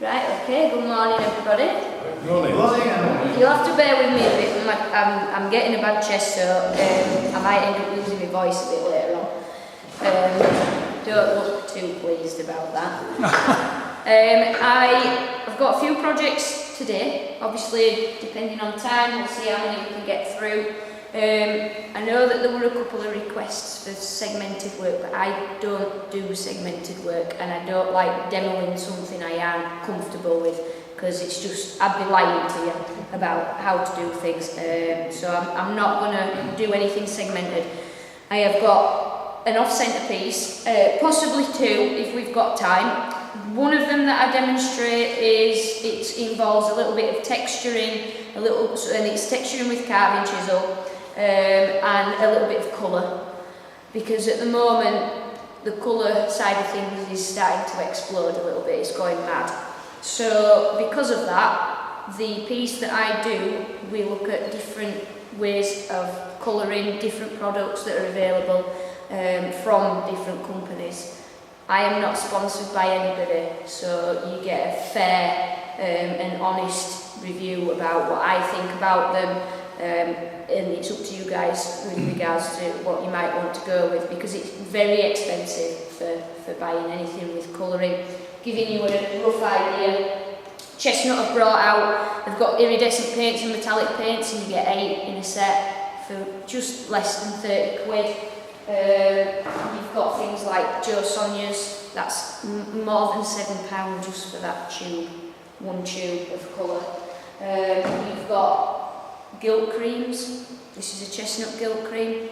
Right, okay, good morning everybody. Good morning. You'll have to bear with me a bit, I'm getting a bad chest, so I might end up losing my voice a bit later on. Don't look too pleased about that. I've got a few projects today, obviously depending on time, we'll see how many we can get through. I know that there were a couple of requests for segmented work, but I don't do segmented work and I don't like demoing something I aren't comfortable with, because it's just, I'd be lying to you about how to do things. So I'm not going to do anything segmented. I have got an off-centre piece, possibly two if we've got time. One of them that I demonstrate is, it involves a little bit of texturing, and it's texturing with carving chisel. And a little bit of colour, because at the moment the colour side of things is starting to explode a little bit, it's going mad. So because of that, the piece that I do, we look at different ways of colouring, different products that are available from different companies. I am not sponsored by anybody, so you get a fair and honest review about what I think about them. And it's up to you guys with regards to what you might want to go with, because it's very expensive for buying anything with colouring. Giving you a rough idea, Chestnut have brought out, they've got iridescent paints and metallic paints, and you get 8 in a set for just less than 30 quid. You've got things like Joe Sonia's, that's more than £7 just for that tube, one tube of colour. You've got gilt creams. This is a chestnut gilt cream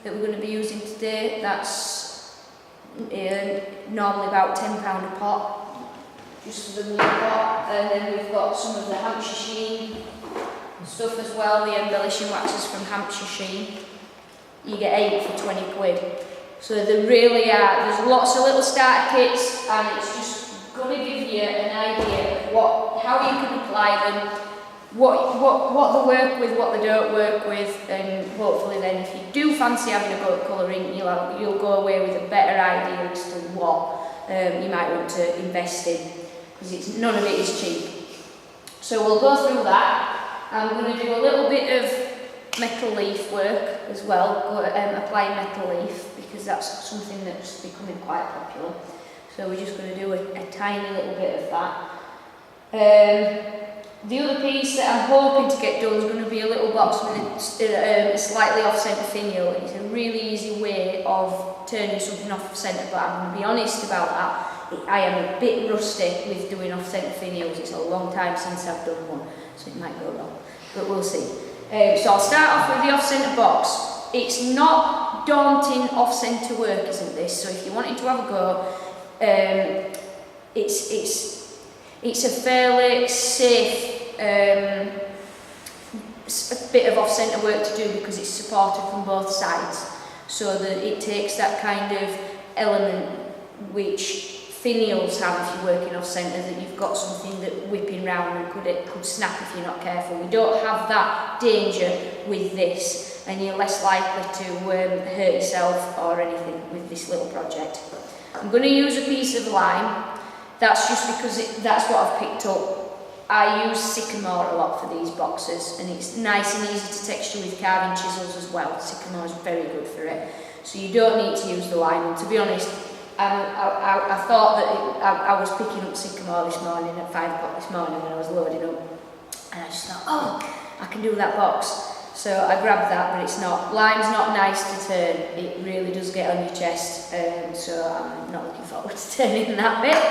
that we're going to be using today. That's normally about £10 a pot, just for the new pot. And then we've got some of the Hampshire Sheen stuff as well, the embellishing waxes from Hampshire Sheen. You get 8 for 20 quid. So there really are, there's lots of little starter kits, and it's just going to give you an idea of how you can apply them, what they work with, what they don't work with, and hopefully then if you do fancy having a go at colouring, you'll go away with a better idea as to what you might want to invest in, because none of it is cheap. So we'll go through that. I'm going to do a little bit of metal leaf work as well, applying metal leaf, because that's something that's becoming quite popular. So we're just going to do a tiny little bit of that. The other piece that I'm hoping to get done is going to be a little box with a slightly off-centre finial. It's a really easy way of turning something off-centre, but I'm going to be honest about that. I am a bit rusty with doing off-centre finials. It's a long time since I've done one, so it might go wrong, but we'll see. So I'll start off with the off-centre box. It's not daunting off-centre work, isn't this? So if you wanted to have a go, it's a fairly safe bit of off-centre work to do, because it's supported from both sides, so that it takes that kind of element which finials have if you're working off-centre, that you've got something that whipping round and could snap if you're not careful. We don't have that danger with this, and you're less likely to hurt yourself or anything with this little project. I'm going to use a piece of lime. That's just because that's what I've picked up. I use sycamore a lot for these boxes, and it's nice and easy to texture with carving chisels as well. Sycamore is very good for it. So you don't need to use the lime. And to be honest, I thought that I was picking up sycamore this morning at 5 o'clock this morning when I was loading up. And I just thought, oh, I can do that box. So I grabbed that, but it's not. Lime's not nice to turn. It really does get on your chest. So I'm not looking forward to turning that bit.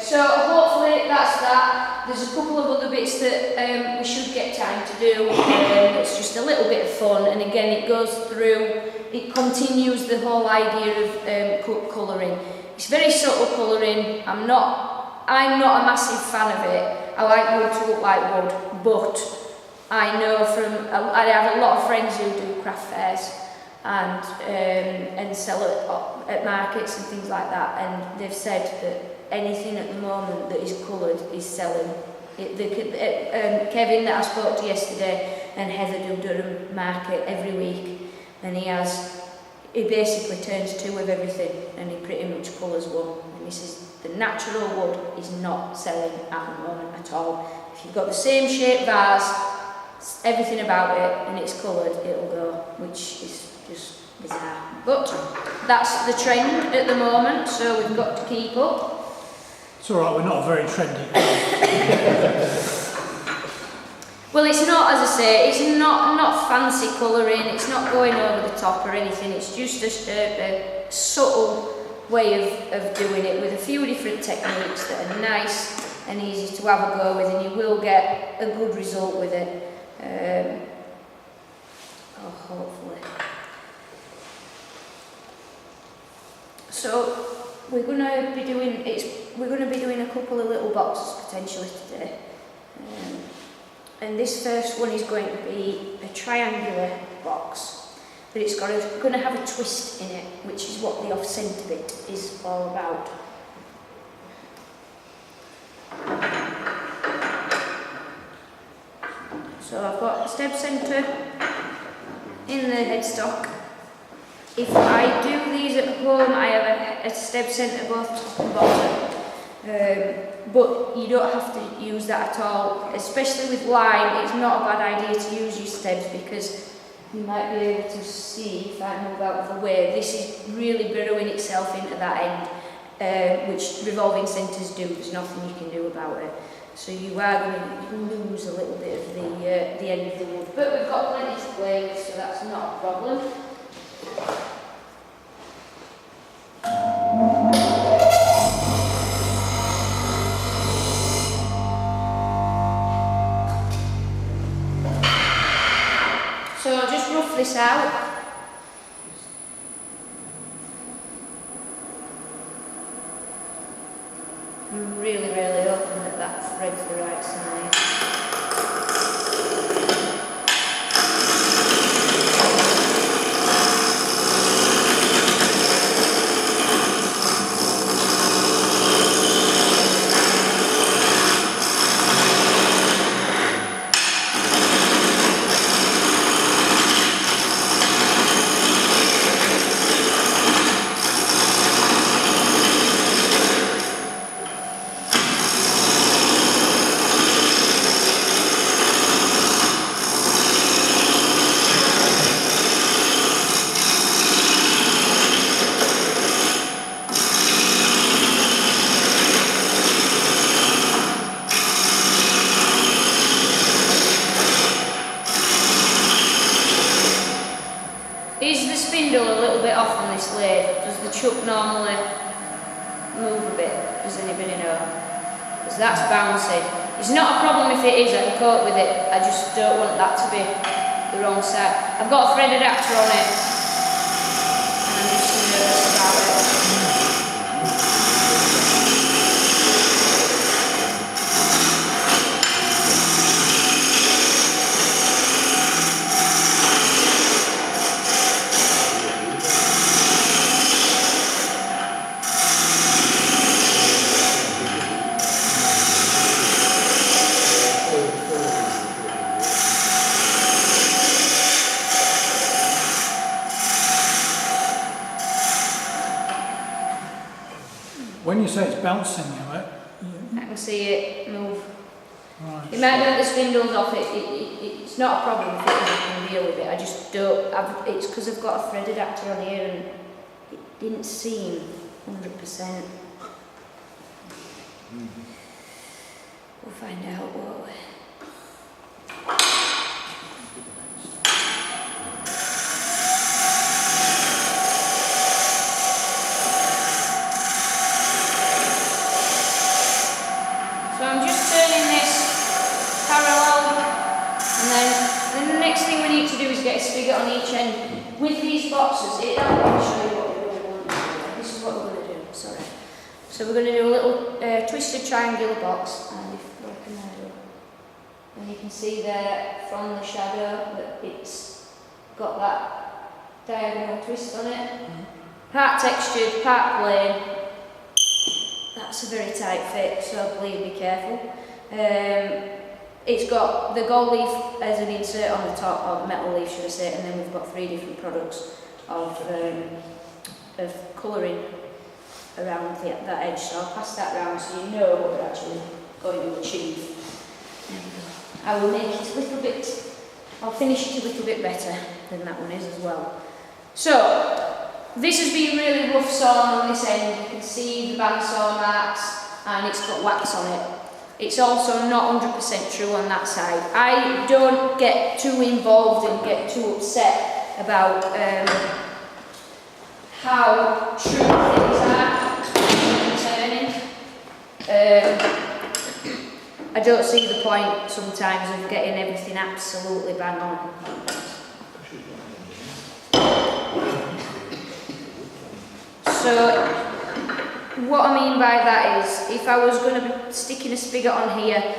So hopefully that's that. There's a couple of other bits that we should get time to do. It's just a little bit of fun, and again it continues the whole idea of colouring. It's very subtle colouring. I'm not a massive fan of it. I like wood to look like wood, but I know I have a lot of friends who do craft fairs and sell at markets and things like that, and they've said that anything at the moment that is coloured is selling. Kevin that I spoke to yesterday and Heather do Durham market every week, and he basically turns 2 of everything, and he pretty much colours one, and he says the natural wood is not selling at the moment at all. If you've got the same shape vase, everything about it, and it's coloured, it'll go, which is just bizarre. But that's the trend at the moment, so we've got to keep up. It's alright, we're not a very trendy club. Well, it's not, as I say, it's not fancy colouring, it's not going over the top or anything, it's just a subtle way of doing it with a few different techniques that are nice and easy to have a go with, and you will get a good result with it. Hopefully. So we're going to be doing a couple of little boxes potentially today. And this first one is going to be a triangular box, but it's going to have a twist in it, which is what the off-centre bit is all about. So I've got a stem centre in the headstock. If I do these at home, I have a stem centre both top and bottom. But you don't have to use that at all, especially with lime. It's not a bad idea to use your stems because you might be able to see, if I move out of the way, this is really burrowing itself into that end, which revolving centres do. There's nothing you can do about it. So you are going to lose a little bit of the end of the wood. But we've got plenty to play with, so that's not a problem. So I'll just rough this out. I'm really hoping that thread's the right size. Is the spindle a little bit off on this lathe? Does the chuck normally move a bit? Does anybody know? Because that's bouncy. It's not a problem if it is, I can cope with it. I just don't want that to be the wrong side. I've got a thread adapter on it, and I'm just nervous about it. When you say it's bouncing, I can see it move. Right. It might be that the spindle's off. It's not a problem if I can deal with it. I just don't. It's because I've got a thread adapter on here and it didn't seem 100%. We'll find out, won't we? Get a spigot on each end. With these boxes, I'll show you what we're going to want to do. This is what we're going to do, sorry. So we're going to do a little twisted triangular box, and if I can and you can see there from the shadow that it's got that diagonal twist on it. Part textured, part plain. That's a very tight fit, so please be careful. It's got the gold leaf as an insert on the top, or metal leaf should I say, and then we've got 3 different products of colouring. around that edge, so I'll pass that round so you know what we're actually going to achieve. I will make it a little bit, I'll finish it a little bit better than that one is as well. So, this has been really rough sawn on this end. You can see the bandsaw marks and it's got wax on it. It's also not 100% true on that side. I don't get too involved and get too upset about how true things are in turning. I don't see the point sometimes of getting everything absolutely bang on. So, what I mean by that is, if I was going to be sticking a spigot on here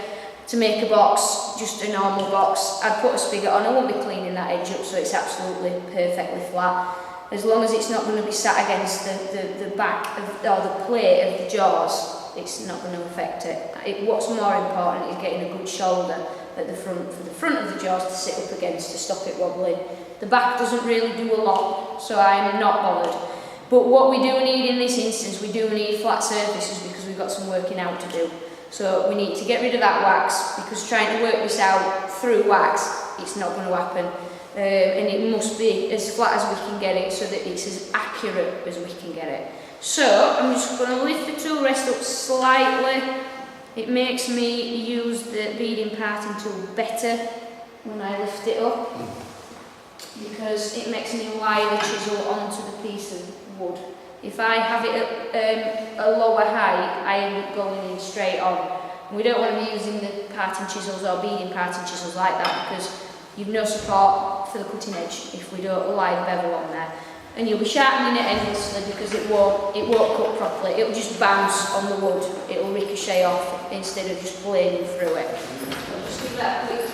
to make a box, just a normal box, I'd put a spigot on. I won't be cleaning that edge up so it's absolutely perfectly flat. As long as it's not going to be sat against the back of, or the plate of the jaws, it's not going to affect it. What's more important is getting a good shoulder at the front, for the front of the jaws to sit up against to stop it wobbling. The back doesn't really do a lot, so I'm not bothered. But what we do need in this instance, we do need flat surfaces because we've got some working out to do. So we need to get rid of that wax, because trying to work this out through wax, it's not going to happen. And it must be as flat as we can get it so that it's as accurate as we can get it. So I'm just going to lift the tool rest up slightly. It makes me use the beading parting tool better when I lift it up, because it makes me lie the chisel onto the piece of wood. If I have it at a lower height, I end up going in straight on. And we don't want to be using the parting chisels or beading parting chisels like that, because you've no support for the cutting edge if we don't lie the bevel on there. And you'll be sharpening it endlessly because it won't cut properly. It'll just bounce on the wood. It'll ricochet off instead of just blading through it. So just give that a quick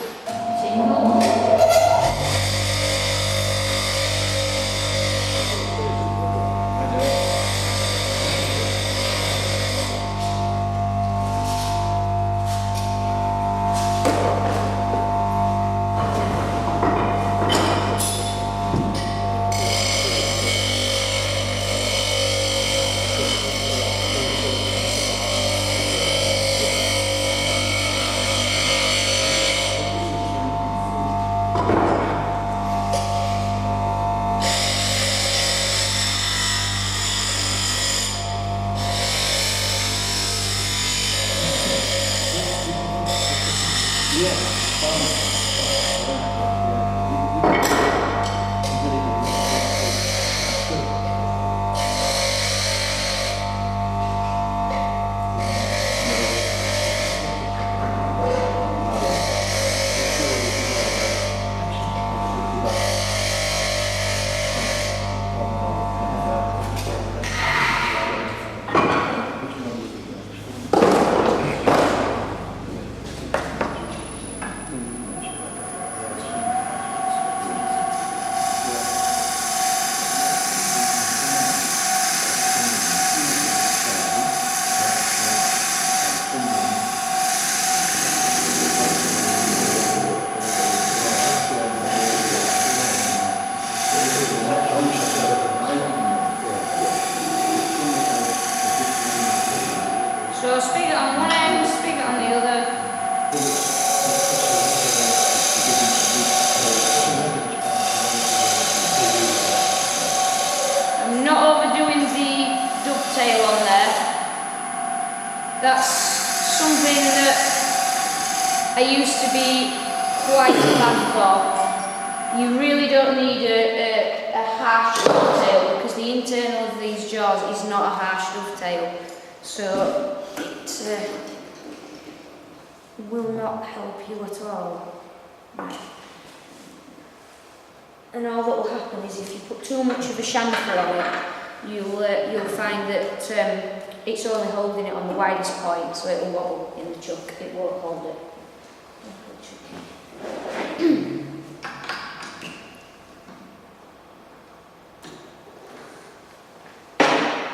tinkle. So spigot on one end, spigot on the other. I'm not overdoing the dovetail on there. That's something that I used to be quite bad for. You really don't need a harsh dovetail, because the internal of these jaws is not a harsh dovetail. So it will not help you at all. Right. And all that will happen is if you put too much of a chamfer on it, you'll find that it's only holding it on the widest point, so it will wobble in the chuck. It won't hold it.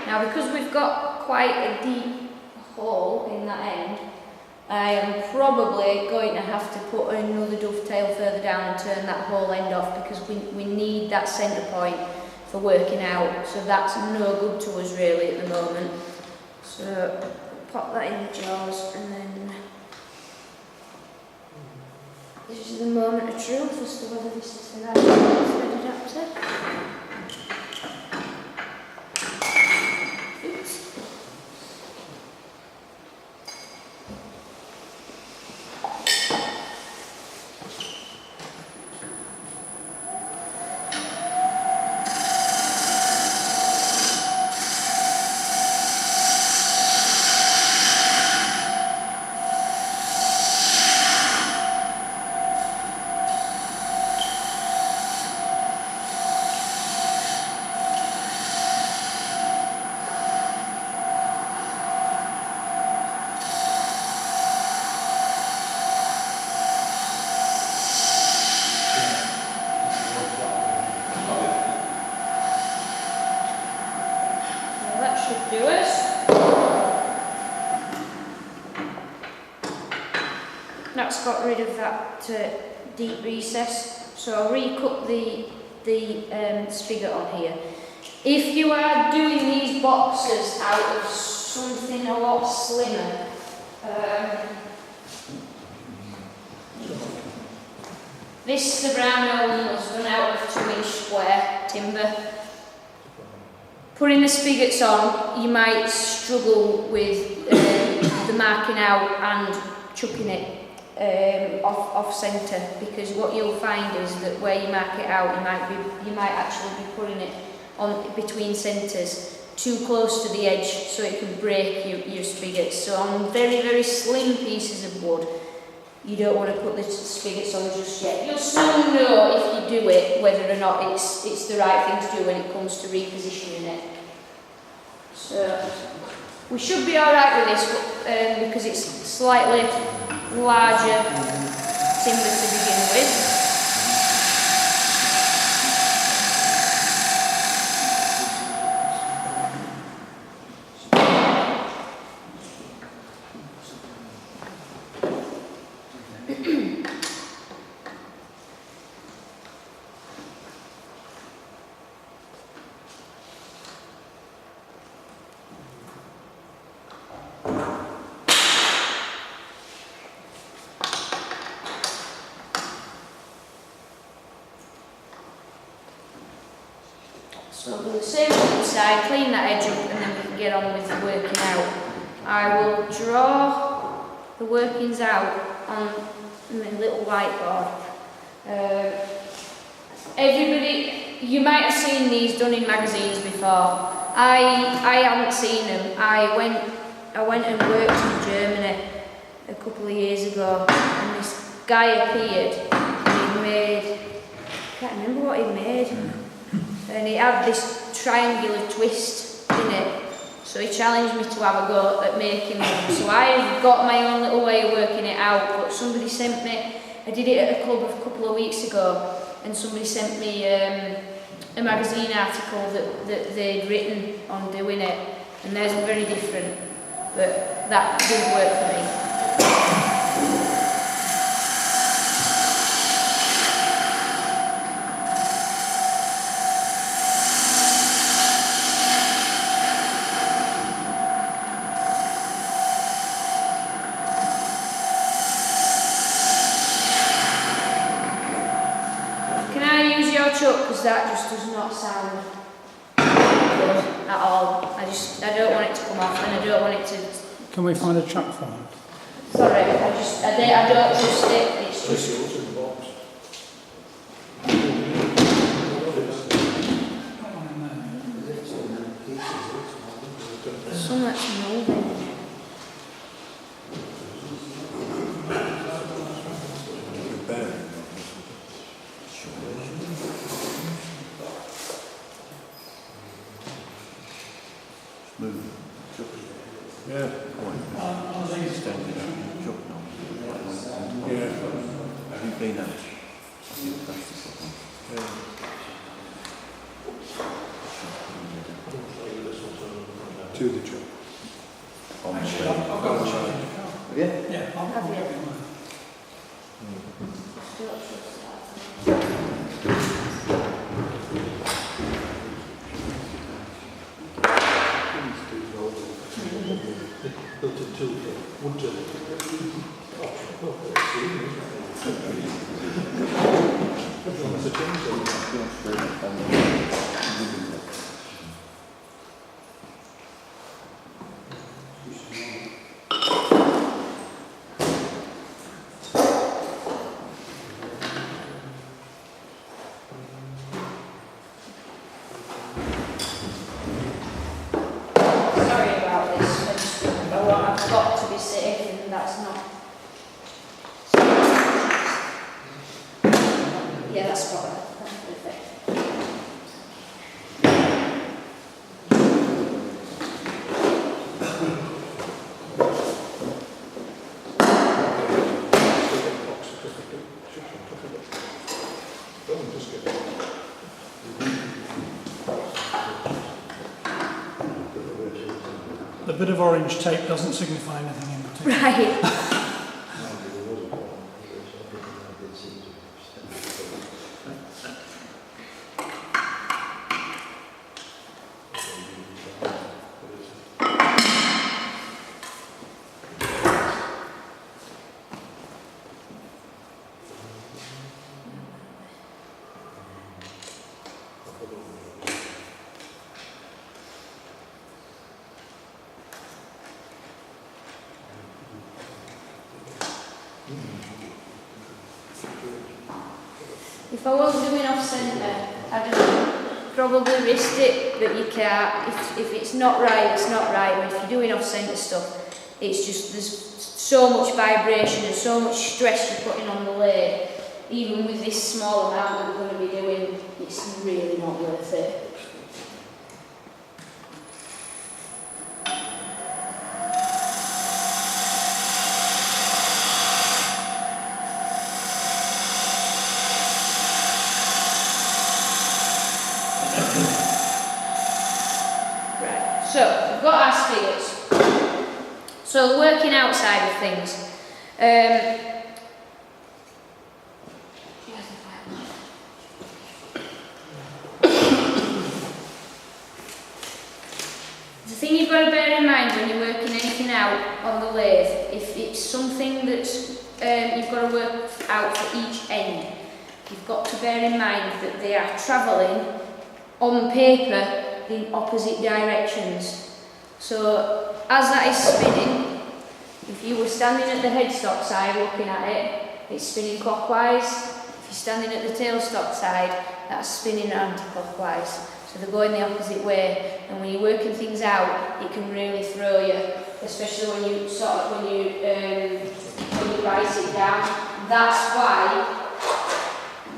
Now, because we've got quite a deep hole in that end, I am probably going to have to put another dovetail further down and turn that whole end off, because we need that centre point for working out, so that's no good to us really at the moment. So pop that in the jars, and then this is the moment of truth as to whether this is the right thread adapter. Oops. Do it. That's got rid of that deep recess, so I'll recut the spigot on here. If you are doing these boxes out of something a lot slimmer, the brown one was done out of 2-inch square timber. Putting the spigots on, you might struggle with the marking out and chucking it off centre, because what you'll find is that where you mark it out, you might actually be putting it on between centres too close to the edge, so it can break your spigots. So on very, very slim pieces of wood, you don't want to put the spigots on just yet. You'll soon know if you do it whether or not it's the right thing to do when it comes to repositioning it. So we should be alright with this because it's slightly larger timber to begin with. So I'll do the same on the side, clean that edge up, and then we can get on with the working out. I will draw the workings out on my little whiteboard. Everybody, you might have seen these done in magazines before. I haven't seen them. I went and worked in Germany a couple of years ago, and this guy appeared and he made, I can't remember what he made. And he had this triangular twist in it, so he challenged me to have a go at making them. So I've got my own little way of working it out, but somebody sent me, I did it at a club a couple of weeks ago, and somebody sent me a magazine article that they'd written on doing it, and theirs were very different, but that didn't work for me. Because that just does not sound good at all. I don't want it to come off, and I don't want it to. Can we find a chuck for it? Sorry, I don't trust it. It's just. Some that's moving. Yeah. Yeah. Have you been out? To the job. I've got a chuck. Have you? Yeah, I'll Have you? get mine. Don't trust that. Sorry about this. I've got to be safe, and that's not. Yeah, that's spot on. That's perfect. The bit of orange tape doesn't signify anything in particular. Right. If I was doing off centre, I'd have probably risked it, but you can't. If it's not right, it's not right. But if you're doing off centre stuff, it's just there's so much vibration and so much stress you're putting on the lathe. Even with this small amount that we're going to be doing, it's really not worth it. Right, so we've got our spigots. So the working outside of things. The thing you've got to bear in mind when you're working anything out on the lathe, if it's something that you've got to work out for each end, you've got to bear in mind that they are travelling on paper in opposite directions. So as that is spinning, if you were standing at the headstock side looking at it, it's spinning clockwise. If you're standing at the tailstock side, that's spinning anti-clockwise. So they're going the opposite way, and when you're working things out, it can really throw you, especially when you rise it down. That's why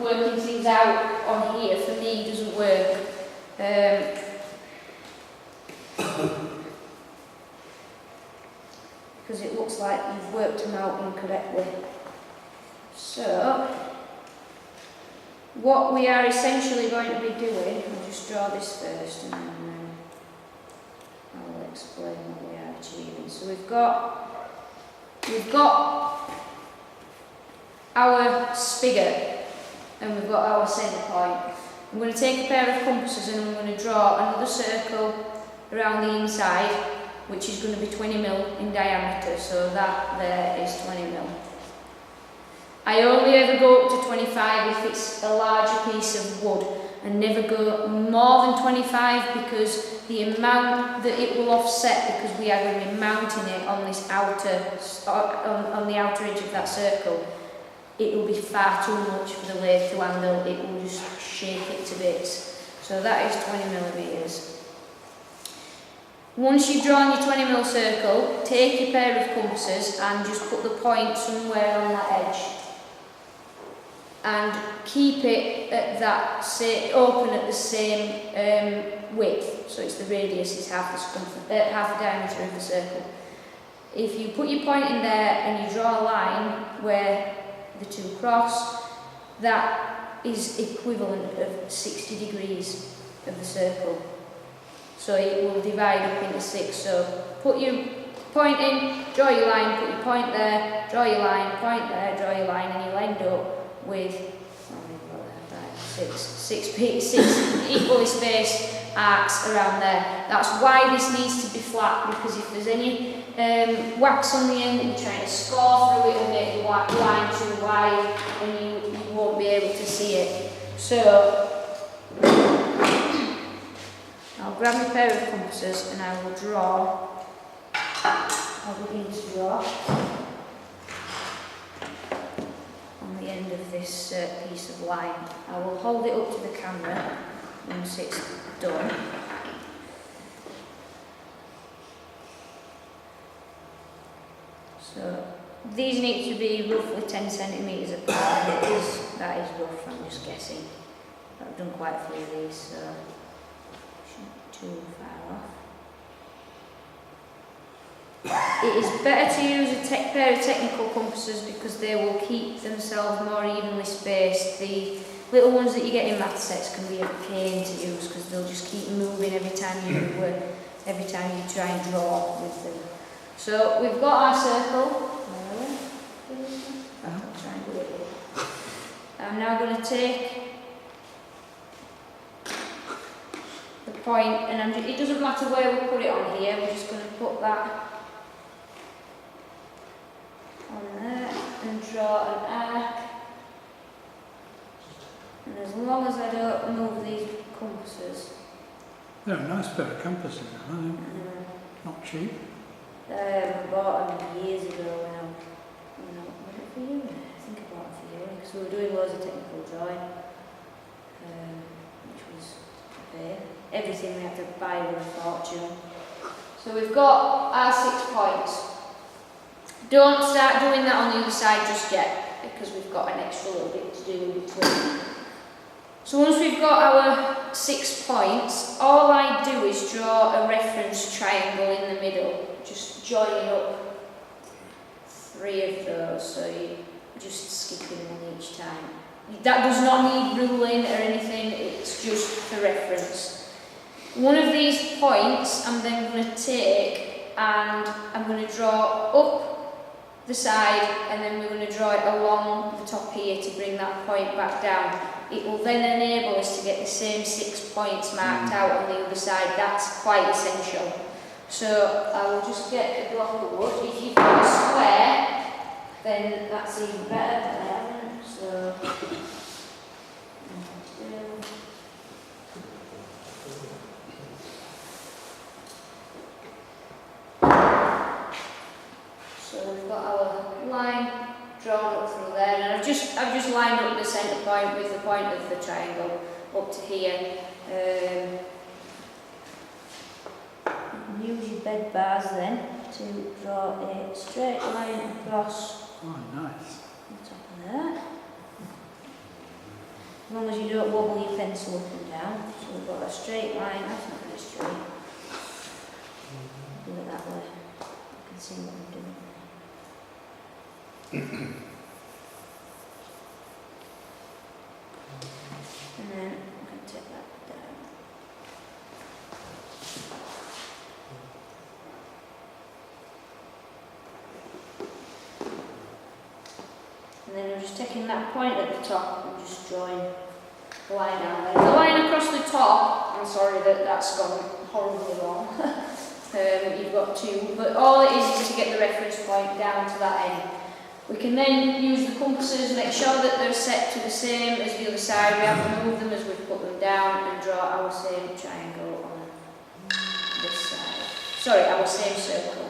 working things out on here for me doesn't work. Because it looks like you've worked them out incorrectly. So what we are essentially going to be doing, I'll just draw this first and then I will explain what we are achieving. So we've got our spigot and we've got our centre point. I'm going to take a pair of compasses and I'm going to draw another circle around the inside, which is going to be 20mm in diameter, so that there is 20mm. I only ever go up to 25 if it's a larger piece of wood, and never go more than 25 because the amount that it will offset, because we are going to be mounting it on this on the outer edge of that circle, it will be far too much for the lathe to handle. It will just shake it to bits. So that is 20mm. Once you've drawn your 20mm circle, take your pair of compasses and just put the point somewhere on that edge. And keep it at that open at the same width. So it's the radius is half the circumference, half the diameter of the circle. If you put your point in there and you draw a line where the two cross, that is equivalent of 60 degrees of the circle. So it will divide up into 6. So put your point in, draw your line, put your point there, draw your line, point there, draw your line, and you'll end up with six equally spaced arcs around there. That's why this needs to be flat, because if there's any wax on the end that you're trying to score through, it will make the line too wide and you won't be able to see it. So I'll grab a pair of compasses and I will draw. I'll begin to draw on the end of this piece of line. I will hold it up to the camera once it's done. So these need to be roughly 10 centimetres apart. That is rough, I'm just guessing. I've done quite a few of these, so shouldn't be too far off. It is better to use a pair of technical compasses because they will keep themselves more evenly spaced. The little ones that you get in math sets can be a pain to use because they'll just keep moving every time you try and draw with them. So we've got our circle. I'm now going to take the point, and it doesn't matter where we put it on here, we're just going to put that on there and draw an arc. And as long as I don't move these compasses. They're a nice pair of compasses, aren't they? Not cheap. I bought them years ago when I was it for you? I think I bought it for you because we were doing loads of technical drawing, which was everything we had to buy with a fortune. So we've got our 6 points. Don't start doing that on the other side just yet because we've got an extra little bit to do in between. So once we've got our 6 points, all I do is draw a reference triangle in the middle, just joining up 3 of those, so you're just skipping one each time. That does not need ruling or anything, it's just for reference. One of these points I'm then going to take and I'm going to draw up the side, and then we're going to draw it along the top here to bring that point back down. It will then enable us to get the same 6 points marked out on the other side. That's quite essential. So I will just get a block of wood. If you've got a square, then that's even better than I haven't. So we've got our line drawn up through there, and I've just lined up the centre point with the point of the triangle up to here. You can use your bed bars then to draw a straight line across. Oh, nice. The top of there. As long as you don't wobble your pencil up and down. So we've got a straight line. That's not very straight. Do it that way. You can see what I'm doing. And then I'm going to take that down. And then I'm just taking that point at the top and just drawing a line down there. The line across the top, I'm sorry that that's gone horribly wrong. You've got 2, but all it is to get the reference point down to that end. We can then use the compasses, make sure that they're set to the same as the other side. We have to move them as we put them down and draw our same triangle on this side. Sorry, our same circle